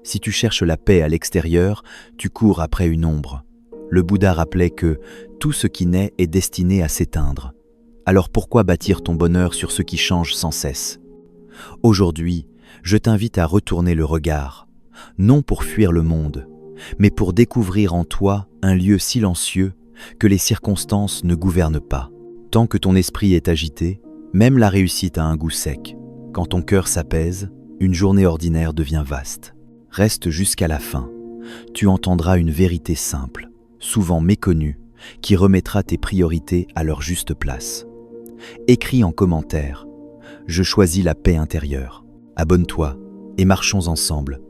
Si tu cherches la paix à l'extérieur, tu cours après une ombre. Le Bouddha rappelait que tout ce qui naît est destiné à s'éteindre. Alors pourquoi bâtir ton bonheur sur ce qui change sans cesse? Aujourd'hui, je t'invite à retourner le regard, non pour fuir le monde, mais pour découvrir en toi un lieu silencieux que les circonstances ne gouvernent pas. Tant que ton esprit est agité, même la réussite a un goût sec. Quand ton cœur s'apaise, une journée ordinaire devient vaste. Reste jusqu'à la fin. Tu entendras une vérité simple, souvent méconnue, qui remettra tes priorités à leur juste place. Écris en commentaire « Je choisis la paix intérieure ». Abonne-toi et marchons ensemble,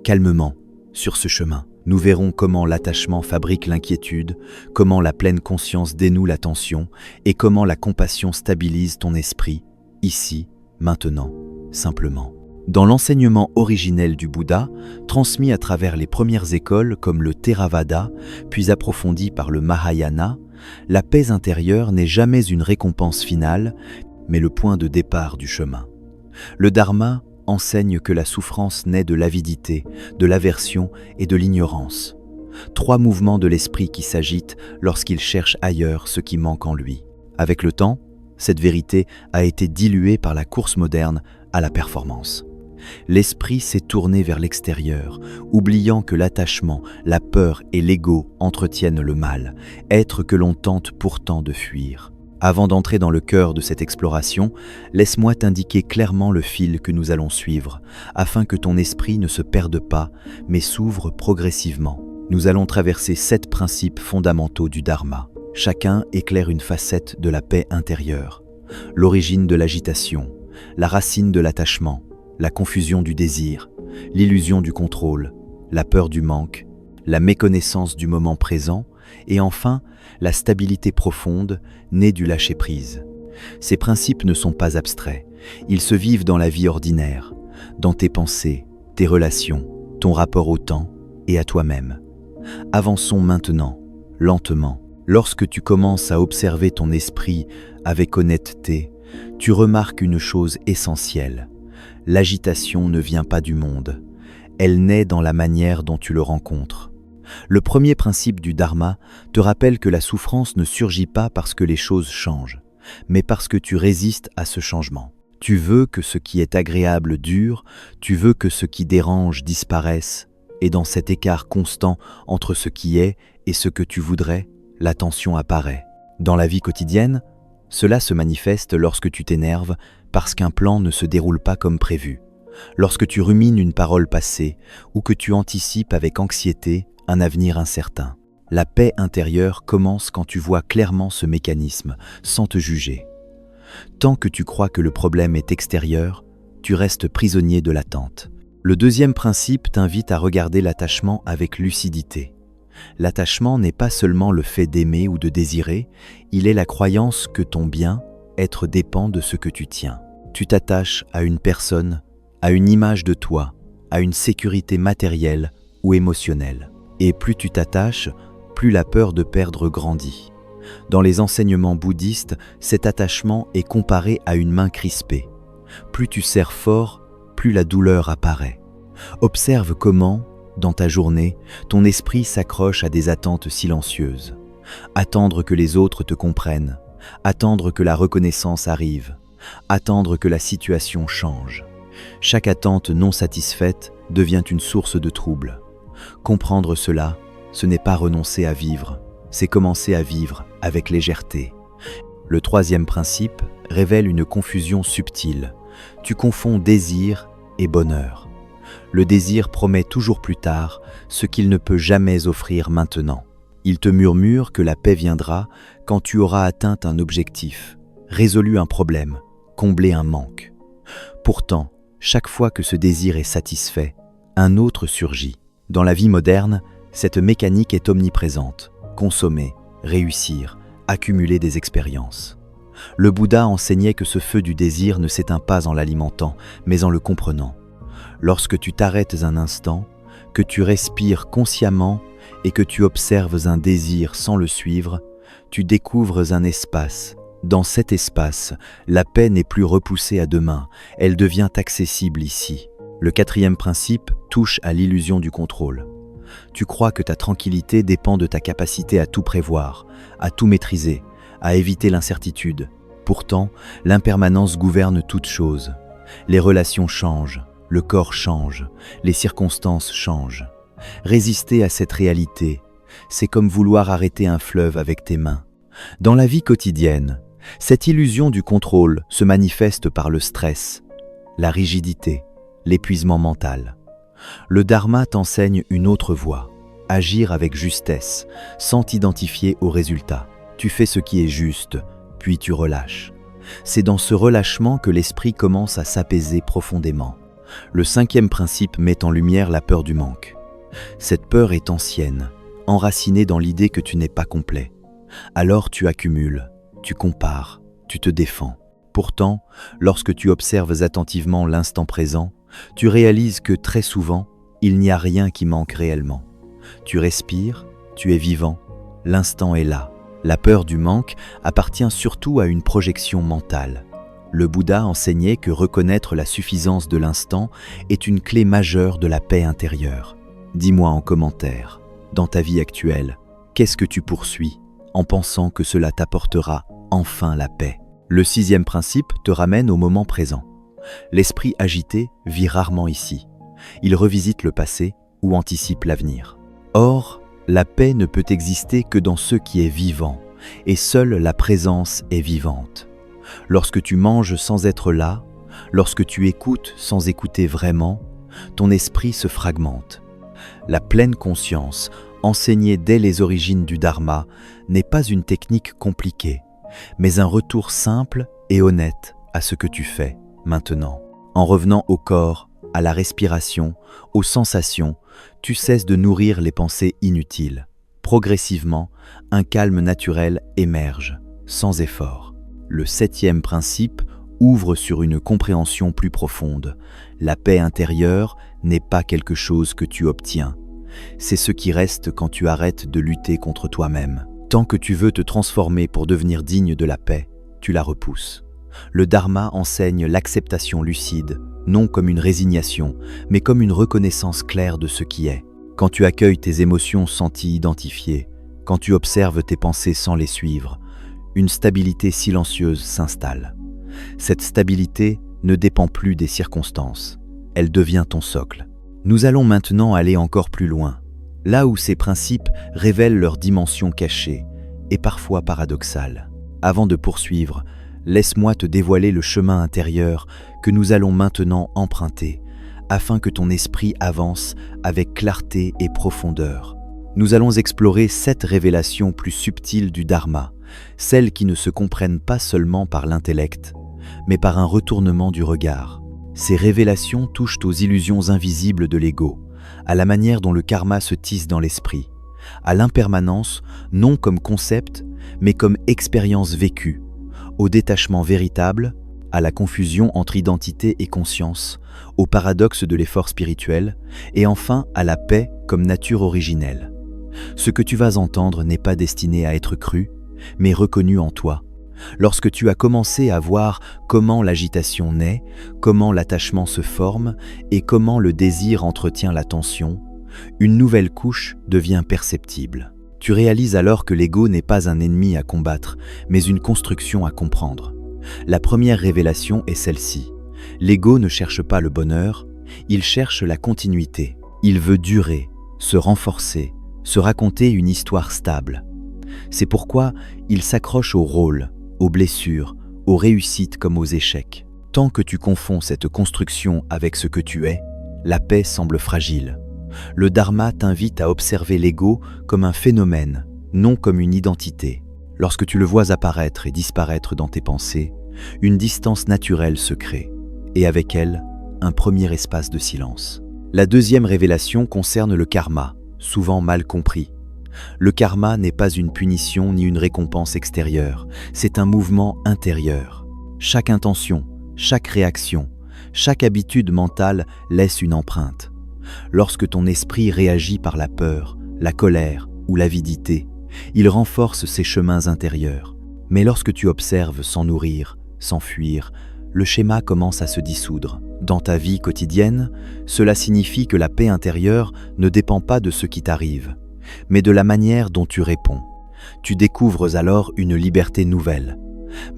calmement, sur ce chemin. Nous verrons comment l'attachement fabrique l'inquiétude, comment la pleine conscience dénoue la tension et comment la compassion stabilise ton esprit, ici, maintenant, simplement. Dans l'enseignement originel du Bouddha, transmis à travers les premières écoles comme le Theravada, puis approfondi par le Mahayana, la paix intérieure n'est jamais une récompense finale, mais le point de départ du chemin. Le Dharma enseigne que la souffrance naît de l'avidité, de l'aversion et de l'ignorance. 3 mouvements de l'esprit qui s'agitent lorsqu'il cherche ailleurs ce qui manque en lui. Avec le temps, cette vérité a été diluée par la course moderne à la performance. L'esprit s'est tourné vers l'extérieur, oubliant que l'attachement, la peur et l'ego entretiennent le mal, être que l'on tente pourtant de fuir. Avant d'entrer dans le cœur de cette exploration, laisse-moi t'indiquer clairement le fil que nous allons suivre, afin que ton esprit ne se perde pas, mais s'ouvre progressivement. Nous allons traverser 7 principes fondamentaux du Dharma. Chacun éclaire une facette de la paix intérieure. L'origine de l'agitation, la racine de l'attachement, la confusion du désir, l'illusion du contrôle, la peur du manque, la méconnaissance du moment présent et enfin la stabilité profonde née du lâcher-prise. Ces principes ne sont pas abstraits, ils se vivent dans la vie ordinaire, dans tes pensées, tes relations, ton rapport au temps et à toi-même. Avançons maintenant, lentement. Lorsque tu commences à observer ton esprit avec honnêteté, tu remarques une chose essentielle. L'agitation ne vient pas du monde, elle naît dans la manière dont tu le rencontres. Le premier principe du Dharma te rappelle que la souffrance ne surgit pas parce que les choses changent, mais parce que tu résistes à ce changement. Tu veux que ce qui est agréable dure, tu veux que ce qui dérange disparaisse, et dans cet écart constant entre ce qui est et ce que tu voudrais, la tension apparaît. Dans la vie quotidienne, cela se manifeste lorsque tu t'énerves parce qu'un plan ne se déroule pas comme prévu, lorsque tu rumines une parole passée ou que tu anticipes avec anxiété un avenir incertain. La paix intérieure commence quand tu vois clairement ce mécanisme, sans te juger. Tant que tu crois que le problème est extérieur, tu restes prisonnier de l'attente. Le deuxième principe t'invite à regarder l'attachement avec lucidité. L'attachement n'est pas seulement le fait d'aimer ou de désirer, il est la croyance que ton bien-être dépend de ce que tu tiens. Tu t'attaches à une personne, à une image de toi, à une sécurité matérielle ou émotionnelle. Et plus tu t'attaches, plus la peur de perdre grandit. Dans les enseignements bouddhistes, cet attachement est comparé à une main crispée. Plus tu serres fort, plus la douleur apparaît. Observe comment, dans ta journée, ton esprit s'accroche à des attentes silencieuses. Attendre que les autres te comprennent, attendre que la reconnaissance arrive, attendre que la situation change. Chaque attente non satisfaite devient une source de trouble. Comprendre cela, ce n'est pas renoncer à vivre, c'est commencer à vivre avec légèreté. Le troisième principe révèle une confusion subtile. Tu confonds désir et bonheur. Le désir promet toujours plus tard ce qu'il ne peut jamais offrir maintenant. Il te murmure que la paix viendra quand tu auras atteint un objectif, résolu un problème, comblé un manque. Pourtant, chaque fois que ce désir est satisfait, un autre surgit. Dans la vie moderne, cette mécanique est omniprésente. Consommer, réussir, accumuler des expériences. Le Bouddha enseignait que ce feu du désir ne s'éteint pas en l'alimentant, mais en le comprenant. Lorsque tu t'arrêtes un instant, que tu respires consciemment et que tu observes un désir sans le suivre, tu découvres un espace. Dans cet espace, la paix n'est plus repoussée à demain, elle devient accessible ici. Le quatrième principe touche à l'illusion du contrôle. Tu crois que ta tranquillité dépend de ta capacité à tout prévoir, à tout maîtriser, à éviter l'incertitude. Pourtant, l'impermanence gouverne toute chose. Les relations changent, le corps change, les circonstances changent. Résister à cette réalité, c'est comme vouloir arrêter un fleuve avec tes mains. Dans la vie quotidienne, cette illusion du contrôle se manifeste par le stress, la rigidité, l'épuisement mental. Le Dharma t'enseigne une autre voie, agir avec justesse, sans t'identifier aux résultats. Tu fais ce qui est juste, puis tu relâches. C'est dans ce relâchement que l'esprit commence à s'apaiser profondément. Le cinquième principe met en lumière la peur du manque. Cette peur est ancienne, enracinée dans l'idée que tu n'es pas complet. Alors tu accumules, tu compares, tu te défends. Pourtant, lorsque tu observes attentivement l'instant présent, tu réalises que très souvent, il n'y a rien qui manque réellement. Tu respires, tu es vivant, l'instant est là. La peur du manque appartient surtout à une projection mentale. Le Bouddha enseignait que reconnaître la suffisance de l'instant est une clé majeure de la paix intérieure. Dis-moi en commentaire, dans ta vie actuelle, qu'est-ce que tu poursuis en pensant que cela t'apportera enfin la paix? Le sixième principe te ramène au moment présent. L'esprit agité vit rarement ici. Il revisite le passé ou anticipe l'avenir. Or, la paix ne peut exister que dans ce qui est vivant, et seule la présence est vivante. Lorsque tu manges sans être là, lorsque tu écoutes sans écouter vraiment, ton esprit se fragmente. La pleine conscience, enseignée dès les origines du Dharma, n'est pas une technique compliquée, mais un retour simple et honnête à ce que tu fais maintenant. En revenant au corps, à la respiration, aux sensations, tu cesses de nourrir les pensées inutiles. Progressivement, un calme naturel émerge, sans effort. Le septième principe ouvre sur une compréhension plus profonde. La paix intérieure n'est pas quelque chose que tu obtiens. C'est ce qui reste quand tu arrêtes de lutter contre toi-même. Tant que tu veux te transformer pour devenir digne de la paix, tu la repousses. Le Dharma enseigne l'acceptation lucide, non comme une résignation, mais comme une reconnaissance claire de ce qui est. Quand tu accueilles tes émotions sans t'y identifier, quand tu observes tes pensées sans les suivre, une stabilité silencieuse s'installe. Cette stabilité ne dépend plus des circonstances, elle devient ton socle. Nous allons maintenant aller encore plus loin, là où ces principes révèlent leur dimension cachée et parfois paradoxale. Avant de poursuivre, laisse-moi te dévoiler le chemin intérieur que nous allons maintenant emprunter, afin que ton esprit avance avec clarté et profondeur. Nous allons explorer 7 révélations plus subtiles du Dharma, celles qui ne se comprennent pas seulement par l'intellect, mais par un retournement du regard. Ces révélations touchent aux illusions invisibles de l'ego, à la manière dont le karma se tisse dans l'esprit, à l'impermanence non comme concept, mais comme expérience vécue, au détachement véritable, à la confusion entre identité et conscience, au paradoxe de l'effort spirituel, et enfin à la paix comme nature originelle. Ce que tu vas entendre n'est pas destiné à être cru, mais reconnu en toi. Lorsque tu as commencé à voir comment l'agitation naît, comment l'attachement se forme et comment le désir entretient l'attention, une nouvelle couche devient perceptible. Tu réalises alors que l'ego n'est pas un ennemi à combattre, mais une construction à comprendre. La première révélation est celle-ci. L'ego ne cherche pas le bonheur, il cherche la continuité. Il veut durer, se renforcer, se raconter une histoire stable. C'est pourquoi il s'accroche au rôle, aux blessures, aux réussites comme aux échecs. Tant que tu confonds cette construction avec ce que tu es, la paix semble fragile. Le Dharma t'invite à observer l'ego comme un phénomène, non comme une identité. Lorsque tu le vois apparaître et disparaître dans tes pensées, une distance naturelle se crée, et avec elle, un premier espace de silence. La deuxième révélation concerne le karma, souvent mal compris. Le karma n'est pas une punition ni une récompense extérieure, c'est un mouvement intérieur. Chaque intention, chaque réaction, chaque habitude mentale laisse une empreinte. Lorsque ton esprit réagit par la peur, la colère ou l'avidité, il renforce ses chemins intérieurs. Mais lorsque tu observes sans nourrir, sans fuir, le schéma commence à se dissoudre. Dans ta vie quotidienne, cela signifie que la paix intérieure ne dépend pas de ce qui t'arrive, mais de la manière dont tu réponds. Tu découvres alors une liberté nouvelle.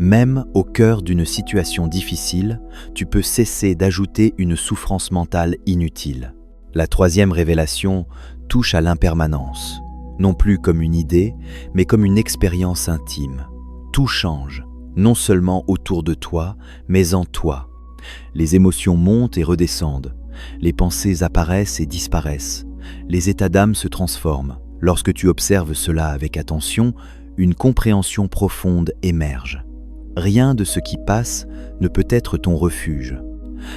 Même au cœur d'une situation difficile, tu peux cesser d'ajouter une souffrance mentale inutile. La troisième révélation touche à l'impermanence, non plus comme une idée, mais comme une expérience intime. Tout change, non seulement autour de toi, mais en toi. Les émotions montent et redescendent, les pensées apparaissent et disparaissent, les états d'âme se transforment. Lorsque tu observes cela avec attention, une compréhension profonde émerge. Rien de ce qui passe ne peut être ton refuge.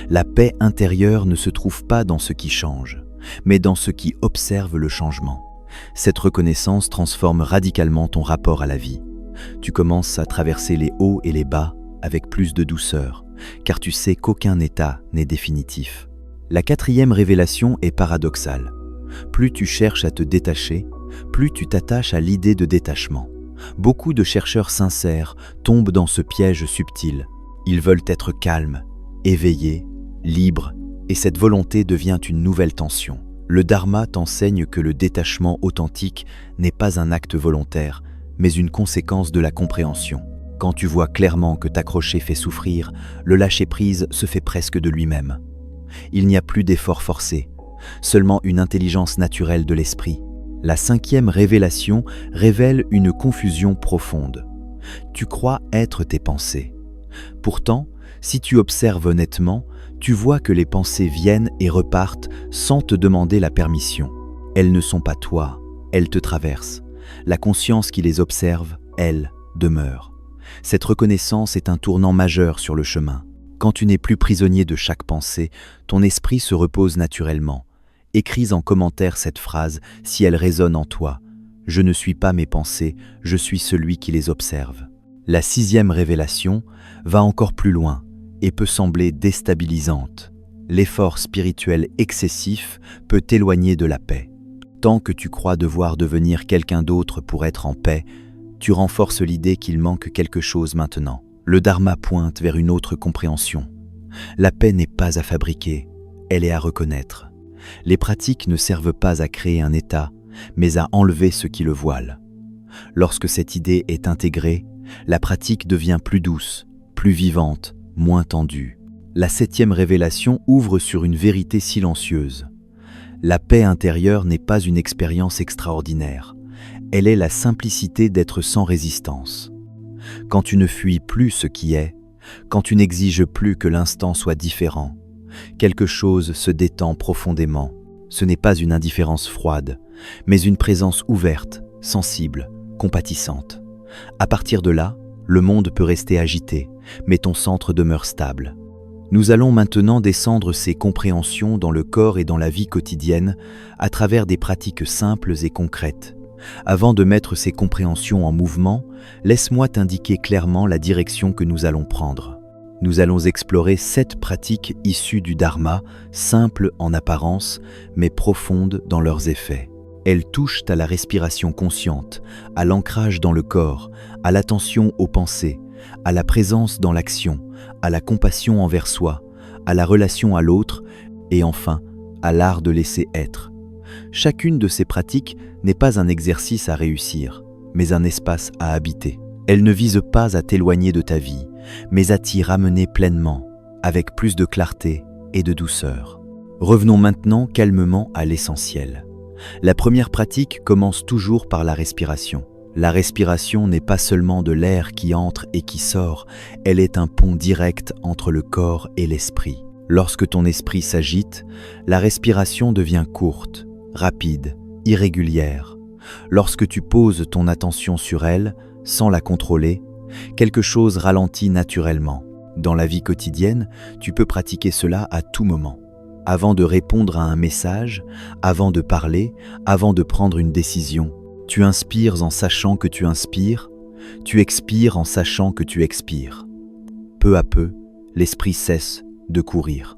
La paix intérieure ne se trouve pas dans ce qui change, mais dans ce qui observe le changement. Cette reconnaissance transforme radicalement ton rapport à la vie. Tu commences à traverser les hauts et les bas avec plus de douceur, car tu sais qu'aucun état n'est définitif. La quatrième révélation est paradoxale. Plus tu cherches à te détacher, plus tu t'attaches à l'idée de détachement. Beaucoup de chercheurs sincères tombent dans ce piège subtil. Ils veulent être calmes, éveillés, libres, et cette volonté devient une nouvelle tension. Le Dharma t'enseigne que le détachement authentique n'est pas un acte volontaire, mais une conséquence de la compréhension. Quand tu vois clairement que t'accrocher fait souffrir, le lâcher-prise se fait presque de lui-même. Il n'y a plus d'effort forcé, seulement une intelligence naturelle de l'esprit. La cinquième révélation révèle une confusion profonde. Tu crois être tes pensées. Pourtant, si tu observes honnêtement, tu vois que les pensées viennent et repartent sans te demander la permission. Elles ne sont pas toi, elles te traversent. La conscience qui les observe, elle, demeure. Cette reconnaissance est un tournant majeur sur le chemin. Quand tu n'es plus prisonnier de chaque pensée, ton esprit se repose naturellement. Écris en commentaire cette phrase si elle résonne en toi. Je ne suis pas mes pensées, je suis celui qui les observe. La sixième révélation va encore plus loin et peut sembler déstabilisante. L'effort spirituel excessif peut t'éloigner de la paix. Tant que tu crois devoir devenir quelqu'un d'autre pour être en paix, tu renforces l'idée qu'il manque quelque chose maintenant. Le Dharma pointe vers une autre compréhension. La paix n'est pas à fabriquer, elle est à reconnaître. Les pratiques ne servent pas à créer un état, mais à enlever ce qui le voile. Lorsque cette idée est intégrée, la pratique devient plus douce, plus vivante, moins tendue. La septième révélation ouvre sur une vérité silencieuse. La paix intérieure n'est pas une expérience extraordinaire. Elle est la simplicité d'être sans résistance. Quand tu ne fuis plus ce qui est, quand tu n'exiges plus que l'instant soit différent, quelque chose se détend profondément. Ce n'est pas une indifférence froide, mais une présence ouverte, sensible, compatissante. À partir de là, le monde peut rester agité, mais ton centre demeure stable. Nous allons maintenant descendre ces compréhensions dans le corps et dans la vie quotidienne à travers des pratiques simples et concrètes. Avant de mettre ces compréhensions en mouvement, laisse-moi t'indiquer clairement la direction que nous allons prendre. Nous allons explorer 7 pratiques issues du Dharma, simples en apparence, mais profondes dans leurs effets. Elles touchent à la respiration consciente, à l'ancrage dans le corps, à l'attention aux pensées, à la présence dans l'action, à la compassion envers soi, à la relation à l'autre et enfin à l'art de laisser être. Chacune de ces pratiques n'est pas un exercice à réussir, mais un espace à habiter. Elles ne visent pas à t'éloigner de ta vie, mais à t'y ramener pleinement, avec plus de clarté et de douceur. Revenons maintenant calmement à l'essentiel. La première pratique commence toujours par la respiration. La respiration n'est pas seulement de l'air qui entre et qui sort, elle est un pont direct entre le corps et l'esprit. Lorsque ton esprit s'agite, la respiration devient courte, rapide, irrégulière. Lorsque tu poses ton attention sur elle, sans la contrôler, quelque chose ralentit naturellement. Dans la vie quotidienne, tu peux pratiquer cela à tout moment. Avant de répondre à un message, avant de parler, avant de prendre une décision, tu inspires en sachant que tu inspires, tu expires en sachant que tu expires. Peu à peu, l'esprit cesse de courir.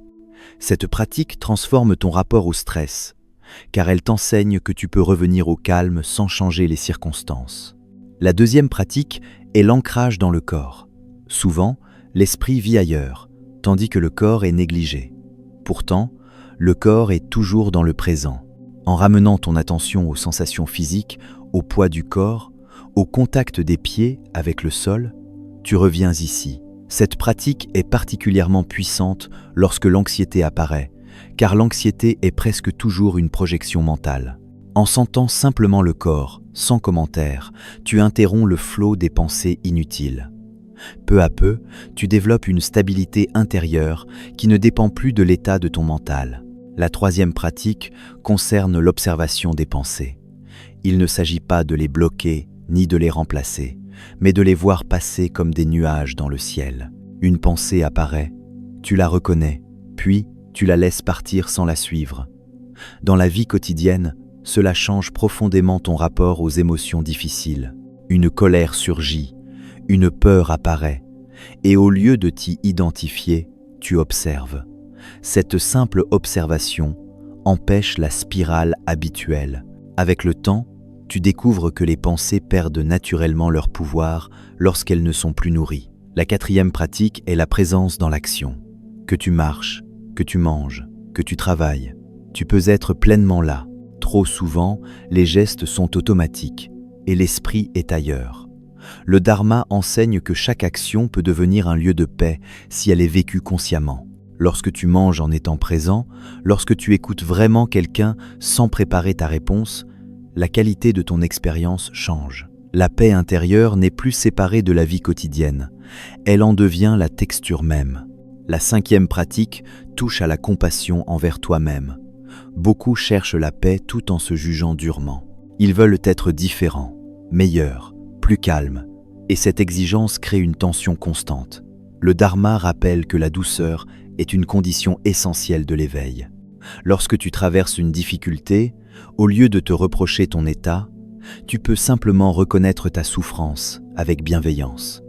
Cette pratique transforme ton rapport au stress, car elle t'enseigne que tu peux revenir au calme sans changer les circonstances. La deuxième pratique est l'ancrage dans le corps. Souvent, l'esprit vit ailleurs, tandis que le corps est négligé. Pourtant, le corps est toujours dans le présent. En ramenant ton attention aux sensations physiques, au poids du corps, au contact des pieds avec le sol, tu reviens ici. Cette pratique est particulièrement puissante lorsque l'anxiété apparaît, car l'anxiété est presque toujours une projection mentale. En sentant simplement le corps, sans commentaire, tu interromps le flot des pensées inutiles. Peu à peu, tu développes une stabilité intérieure qui ne dépend plus de l'état de ton mental. La troisième pratique concerne l'observation des pensées. Il ne s'agit pas de les bloquer ni de les remplacer, mais de les voir passer comme des nuages dans le ciel. Une pensée apparaît, tu la reconnais, puis tu la laisses partir sans la suivre. Dans la vie quotidienne, cela change profondément ton rapport aux émotions difficiles. Une colère surgit, une peur apparaît, et au lieu de t'y identifier, tu observes. Cette simple observation empêche la spirale habituelle. Avec le temps, tu découvres que les pensées perdent naturellement leur pouvoir lorsqu'elles ne sont plus nourries. La quatrième pratique est la présence dans l'action. Que tu marches, que tu manges, que tu travailles, tu peux être pleinement là. Trop souvent, les gestes sont automatiques et l'esprit est ailleurs. Le Dharma enseigne que chaque action peut devenir un lieu de paix si elle est vécue consciemment. Lorsque tu manges en étant présent, lorsque tu écoutes vraiment quelqu'un sans préparer ta réponse, la qualité de ton expérience change. La paix intérieure n'est plus séparée de la vie quotidienne. Elle en devient la texture même. La cinquième pratique touche à la compassion envers toi-même. Beaucoup cherchent la paix tout en se jugeant durement. Ils veulent être différents, meilleurs, plus calmes, et cette exigence crée une tension constante. Le Dharma rappelle que la douceur est une condition essentielle de l'éveil. Lorsque tu traverses une difficulté, au lieu de te reprocher ton état, tu peux simplement reconnaître ta souffrance avec bienveillance.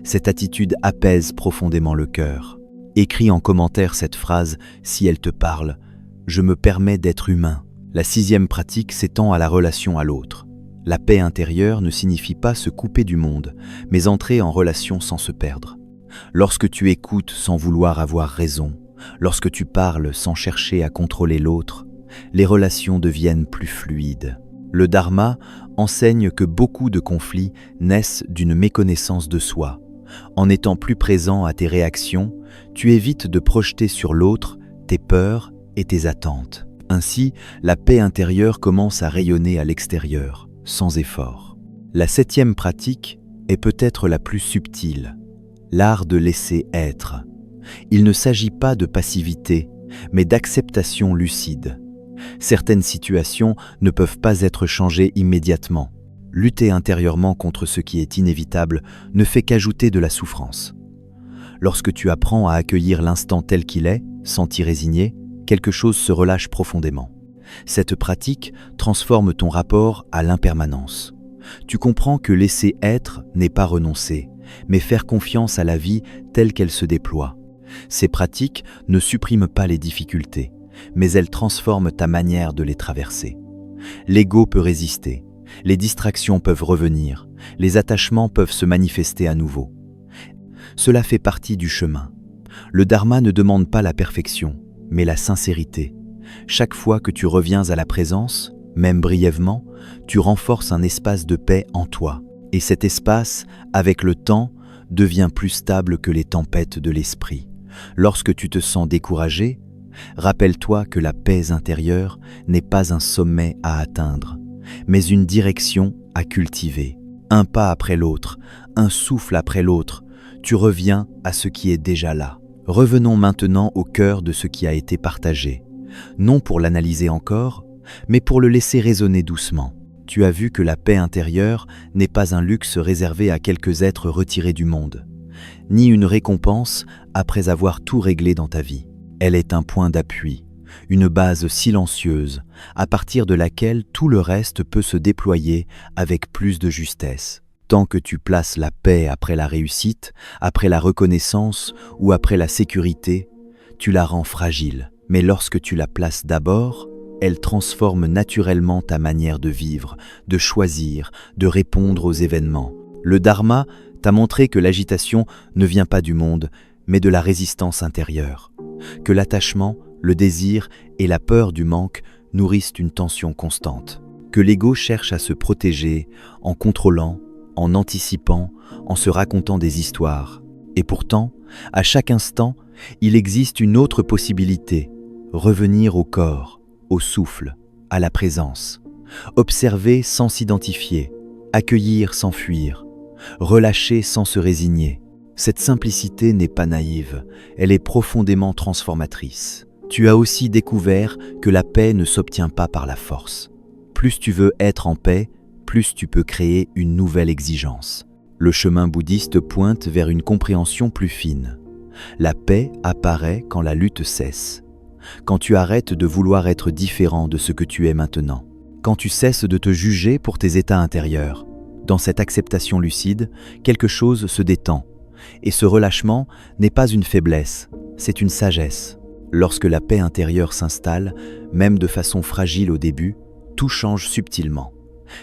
Cette attitude apaise profondément le cœur. Écris en commentaire cette phrase si elle te parle. Je me permets d'être humain. La sixième pratique s'étend à la relation à l'autre. La paix intérieure ne signifie pas se couper du monde, mais entrer en relation sans se perdre. Lorsque tu écoutes sans vouloir avoir raison, lorsque tu parles sans chercher à contrôler l'autre, les relations deviennent plus fluides. Le Dharma enseigne que beaucoup de conflits naissent d'une méconnaissance de soi. En étant plus présent à tes réactions, tu évites de projeter sur l'autre tes peurs et tes attentes. Ainsi, la paix intérieure commence à rayonner à l'extérieur, sans effort. La septième pratique est peut-être la plus subtile, l'art de laisser être. Il ne s'agit pas de passivité, mais d'acceptation lucide. Certaines situations ne peuvent pas être changées immédiatement. Lutter intérieurement contre ce qui est inévitable ne fait qu'ajouter de la souffrance. Lorsque tu apprends à accueillir l'instant tel qu'il est, sans t'y résigner, quelque chose se relâche profondément. Cette pratique transforme ton rapport à l'impermanence. Tu comprends que laisser être n'est pas renoncer, mais faire confiance à la vie telle qu'elle se déploie. Ces pratiques ne suppriment pas les difficultés, mais elles transforment ta manière de les traverser. L'ego peut résister, les distractions peuvent revenir, les attachements peuvent se manifester à nouveau. Cela fait partie du chemin. Le Dharma ne demande pas la perfection, mais la sincérité. Chaque fois que tu reviens à la présence, même brièvement, tu renforces un espace de paix en toi. Et cet espace, avec le temps, devient plus stable que les tempêtes de l'esprit. Lorsque tu te sens découragé, rappelle-toi que la paix intérieure n'est pas un sommet à atteindre, mais une direction à cultiver. Un pas après l'autre, un souffle après l'autre, tu reviens à ce qui est déjà là. Revenons maintenant au cœur de ce qui a été partagé, non pour l'analyser encore, mais pour le laisser résonner doucement. Tu as vu que la paix intérieure n'est pas un luxe réservé à quelques êtres retirés du monde, ni une récompense après avoir tout réglé dans ta vie. Elle est un point d'appui, une base silencieuse, à partir de laquelle tout le reste peut se déployer avec plus de justesse. Tant que tu places la paix après la réussite, après la reconnaissance ou après la sécurité, tu la rends fragile. Mais lorsque tu la places d'abord, elle transforme naturellement ta manière de vivre, de choisir, de répondre aux événements. Le Dharma t'a montré que l'agitation ne vient pas du monde, mais de la résistance intérieure, que l'attachement, le désir et la peur du manque nourrissent une tension constante, que l'ego cherche à se protéger en contrôlant, en anticipant, en se racontant des histoires. Et pourtant, à chaque instant, il existe une autre possibilité, revenir au corps, au souffle, à la présence, observer sans s'identifier, accueillir sans fuir, relâcher sans se résigner. Cette simplicité n'est pas naïve, elle est profondément transformatrice. Tu as aussi découvert que la paix ne s'obtient pas par la force. Plus tu veux être en paix, plus tu peux créer une nouvelle exigence. Le chemin bouddhiste pointe vers une compréhension plus fine. La paix apparaît quand la lutte cesse, quand tu arrêtes de vouloir être différent de ce que tu es maintenant, quand tu cesses de te juger pour tes états intérieurs. Dans cette acceptation lucide, quelque chose se détend, et ce relâchement n'est pas une faiblesse, c'est une sagesse. Lorsque la paix intérieure s'installe, même de façon fragile au début, tout change subtilement.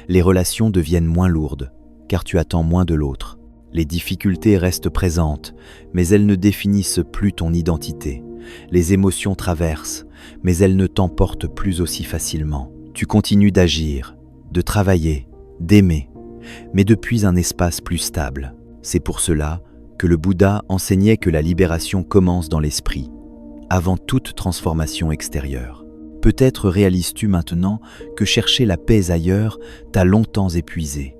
Les relations deviennent moins lourdes, car tu attends moins de l'autre. Les difficultés restent présentes, mais elles ne définissent plus ton identité. Les émotions traversent, mais elles ne t'emportent plus aussi facilement. Tu continues d'agir, de travailler, d'aimer, mais depuis un espace plus stable. C'est pour cela que le Bouddha enseignait que la libération commence dans l'esprit, avant toute transformation extérieure. Peut-être réalises-tu maintenant que chercher la paix ailleurs t'a longtemps épuisé.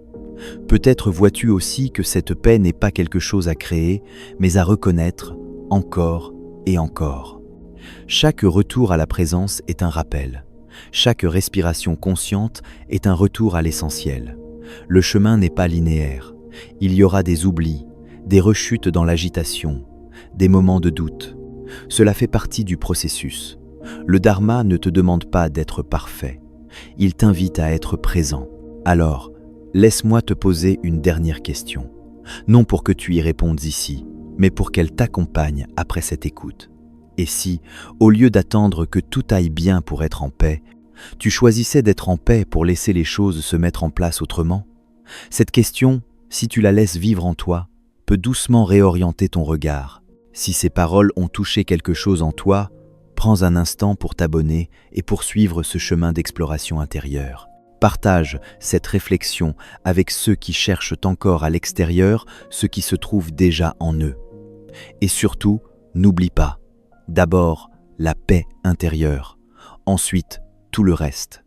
Peut-être vois-tu aussi que cette paix n'est pas quelque chose à créer, mais à reconnaître encore et encore. Chaque retour à la présence est un rappel. Chaque respiration consciente est un retour à l'essentiel. Le chemin n'est pas linéaire. Il y aura des oublis, des rechutes dans l'agitation, des moments de doute. Cela fait partie du processus. Le Dharma ne te demande pas d'être parfait. Il t'invite à être présent. Alors, laisse-moi te poser une dernière question. Non pour que tu y répondes ici, mais pour qu'elle t'accompagne après cette écoute. Et si, au lieu d'attendre que tout aille bien pour être en paix, tu choisissais d'être en paix pour laisser les choses se mettre en place autrement? Cette question, si tu la laisses vivre en toi, peut doucement réorienter ton regard. Si ces paroles ont touché quelque chose en toi, prends un instant pour t'abonner et poursuivre ce chemin d'exploration intérieure. Partage cette réflexion avec ceux qui cherchent encore à l'extérieur ce qui se trouve déjà en eux. Et surtout, n'oublie pas, d'abord la paix intérieure, ensuite tout le reste.